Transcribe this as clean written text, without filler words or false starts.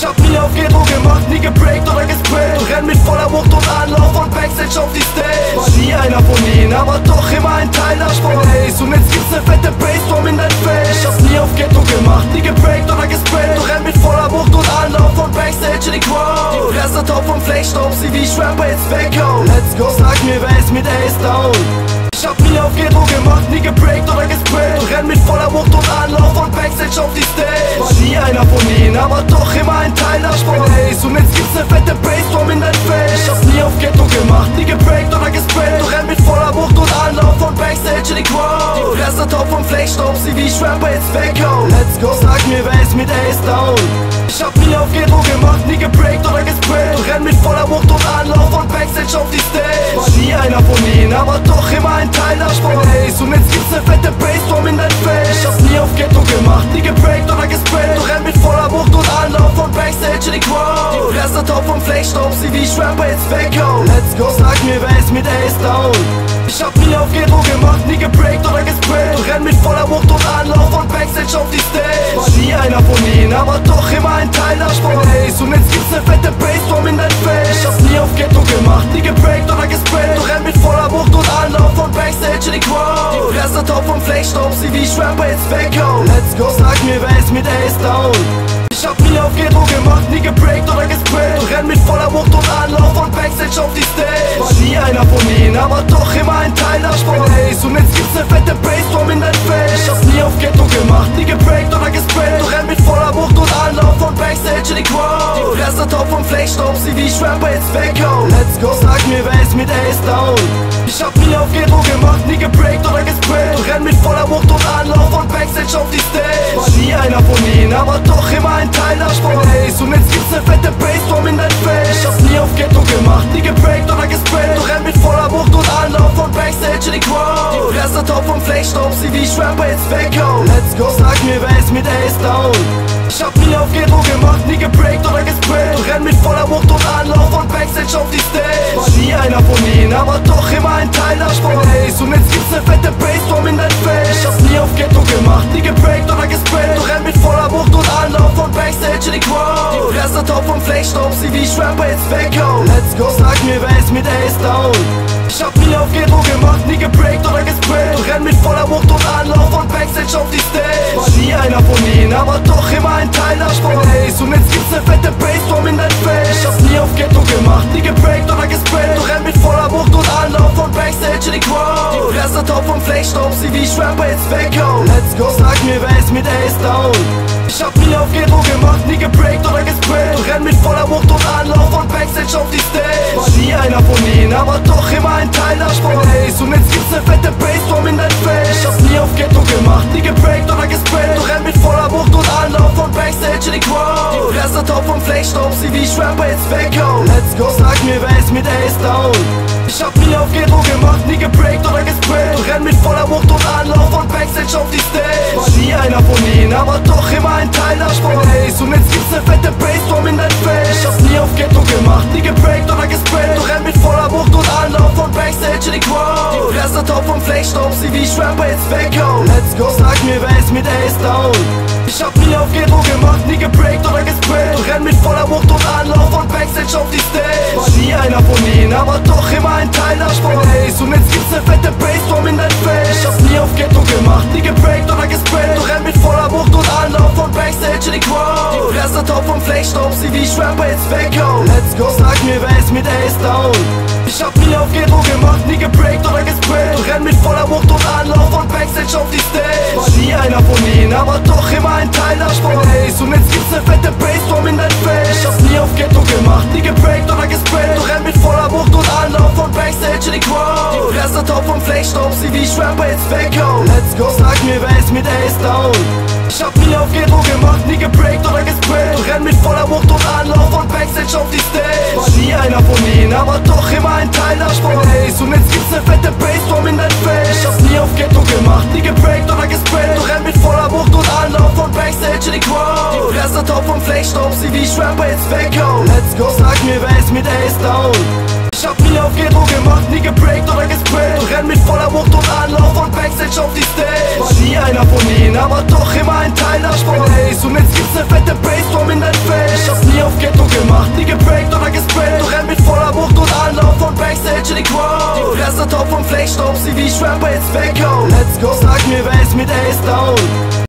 Ich hab nie auf Ghetto gemacht, nie gebreakt oder gesprayt und renn mit voller Wucht und Anlauf und Backstage auf die Stage. War nie einer von ihnen, aber doch immer ein Teil davon. Ace und jetzt gibt's ne fette Bassdrum in dein Face. Ich hab nie auf Ghetto gemacht, nie gebreakt oder gesprayt und renn mit voller Wucht und Anlauf und Backstage in die Crowd. Die Fresse taub vom Flakestaub, sie wie ich Rapper jetzt weghauen. Let's go, sag mir, wer ist mit Ace down? Ich hab nie auf Ghetto gemacht, nie gebreakt oder gesprayt und renn mit voller Wucht und Anlauf und Backstage auf die Stage. War nie einer von ihnen, aber doch immer ein Teil davon. Ace und jetzt gibt's ne fette Bassdrum in dein Face. Ich hab nie auf Ghetto gemacht, nie gebreakt oder gesprayt und renn mit voller Wucht und Anlauf und Backstage in die Crowd. Die Fresse taub vom Flakestaub, sie wie ich Rapper jetzt weghauen. Let's go, sag mir, wer ist mit Ace down? Ich hab nie auf Ghetto gemacht, nie gebreakt oder gesprayt und renn mit voller Wucht und Anlauf und Backstage auf die Stage. War nie einer von ihnen, aber doch immer ein Teil davon. Ace und jetzt gibt's ne fette Bassdrum in dein Face. Ich hab nie auf Ghetto gemacht, nie gebreakt oder gesprayt und renn mit voller Wucht und Anlauf und Backstage in die Crowd. Die Fresse taub vom Flakestaub, sie wie ich Rapper jetzt weghauen. Let's go, sag mir, wer ist mit Ace down? Ich hab nie auf Ghetto gemacht, nie gebreakt oder gesprayt und renn mit voller Wucht und Anlauf und Backstage auf die Stage. War nie einer von ihnen, aber doch immer ein Teil davon. Ace und jetzt gibt's ne fette Bassdrum in dein Face. Ich hab nie auf Ghetto gemacht, nie gebreakt oder gesprayt und renn mit voller Wucht und Anlauf und Backstage in die Crowd. Die Fresse taub vom Flakestaub, sie wie ich Rapper jetzt weghauen. Let's go, sag mir, wer ist mit Ace down? Ich hab nie auf Ghetto gemacht, nie gebreakt oder gesprayt und renn mit voller Wucht und Anlauf und Backstage auf die Stage. War nie einer von ihnen, aber doch immer ein Teil davon. Ace und jetzt gibt's ne fette Bassdrum in dein Face. Ich hab nie auf Ghetto gemacht, nie gebreakt oder gesprayt und renn mit voller Wucht und Anlauf und Backstage in die Crowd. Die Fresse taub vom Flakestaub, sie wie ich Rapper jetzt weghauen. Let's go, sag mir, wer ist mit Ace down? Ich hab nie auf Ghetto gemacht, nie gebreakt oder gesprayt und renn mit voller Wucht und Anlauf und Backstage auf die Stage. War nie einer von ihnen, aber doch immer ein Teil davon. Ace und jetzt gibt's ne fette Bassdrum in dein Face. Ich hab nie auf Ghetto gemacht, nie gebreakt oder gesprayt und renn mit voller Wucht und Anlauf und Backstage in die Crowd. Die Fresse taub vom Flakestaub, sie wie ich Rapper jetzt weghauen. Let's go, sag mir, wer ist mit Ace down? Ich hab nie auf Ghetto gemacht, nie gebreakt oder gesprayt und renn mit voller Wucht und Anlauf und Backstage auf die Stage. War nie einer von ihnen, aber doch immer ein Teil davon. Ace und jetzt gibt's ne fette Bassdrum in dein Face. Ich hab nie auf Ghetto gemacht, nie gebreakt oder gesprayt und renn mit voller Wucht und Anlauf und Backstage in die Crowd. Die Fresse taub vom Flakestaub, sie wie ich Rapper jetzt weghauen. Let's go, sag mir, wer ist mit Ace down? Ich hab nie auf Ghetto gemacht, nie gebreakt oder gesprayt und renn mit voller Wucht und Anlauf und Backstage auf die Stage. War nie einer von ihnen, aber doch immer ein Teil davon. Ace und jetzt gibt's ne fette Bassdrum in dein Face. Ich hab nie auf Ghetto gemacht, nie gebreakt oder gesprayt und renn mit voller Wucht und Anlauf und Backstage in die Crowd. Die Fresse taub vom Flakestaub, sie wie ich Rapper jetzt weghauen. Let's go, sag mir, wer ist mit Ace down? Ich hab nie auf Ghetto gemacht, nie gebreakt oder gesprayt und renn mit voller Wucht und Anlauf und Backstage auf die Stage. War nie einer von ihnen, aber doch immer ein Teil davon. Ace und jetzt gibt's ne fette Bassdrum in dein Face. Ich hab nie auf Ghetto gemacht, nie gebreakt oder gesprayt und renn mit voller Wucht und Anlauf und Backstage in die Crowd. Die Fresse taub vom Flakestaub, sie wie ich Rapper jetzt weghauen. Let's go, sag mir, wer ist mit Ace down? Ich hab nie auf Ghetto gemacht, nie gebreakt oder gesprayt und renn mit voller Wucht und Anlauf und Backstage auf die Stage. War nie einer von ihnen, aber doch immer ein Teil davon. Ace und jetzt gibt's ne fette Bassdrum in dein Face. Ich hab nie auf Ghetto gemacht, nie gebreakt oder gesprayt und renn mit voller Wucht und Anlauf und Backstage in die Crowd. Die Fresse taub vom Flakestaub, sie wie ich Rapper jetzt weghauen. Let's go, sag mir, wer ist mit Ace down? Ich hab nie auf Ghetto gemacht, nie gebreakt oder gesprayt und renn mit voller Wucht und Anlauf und Backstage auf die Stage. War nie einer von ihnen, aber doch immer ein Teil davon. Ace und jetzt gibt's ne fette Bassdrum in dein Face. Ich hab nie auf Ghetto gemacht, nie gebreakt oder gesprayt und renn mit voller Wucht und Anlauf und Backstage in die Crowd. Die Fresse taub vom Flakestaub, sie wie ich Rapper jetzt weghauen. Let's go, sag mir, wer ist mit Ace down? Ich hab nie auf Ghetto gemacht, nie gebreakt oder gesprayt und renn mit voller Wucht und Anlauf und Backstage auf die Stage. War nie einer von ihnen, aber doch immer ein Teil davon. Ace und jetzt gibt's ne fette Bassdrum in dein Face. Ich hab nie auf Ghetto gemacht, nie gebreakt oder gesprayt und renn mit voller Wucht und Anlauf und Backstage in die Crowd. Die Fresse taub vom Flakestaub, sie wie ich Rapper jetzt weghauen. Let's go, sag mir, wer ist mit Ace down? Ich hab nie auf Ghetto gemacht, nie gebreakt oder gesprayt und renn mit voller Wucht und Anlauf und Backstage auf die Stage. War nie einer von ihnen, aber doch immer ein Teil davon. Ace und jetzt gibt's ne fette Bassdrum in dein Face. Ich hab nie auf Ghetto gemacht, nie gebreakt oder gesprayt und renn mit voller Wucht und Anlauf und Backstage in die Crowd. Die Fresse taub vom Flakestaub, sie wie ich Rapper jetzt weghauen. Let's go, sag mir, wer ist mit Ace down? Ich hab nie auf Ghetto gemacht, nie gebreakt oder gesprayt und renn mit voller Wucht und Anlauf und Backstage auf die Stage. War nie einer von ihnen, aber doch immer ein Teil davon. Ace und jetzt gibt's ne fette Bassdrum in dein Face. Ich hab nie die Crowd. Die Fresse top vom Fleck, staub sie wie ich Rapper jetzt weghau. Let's go, sag mir wer ist mit Ace down.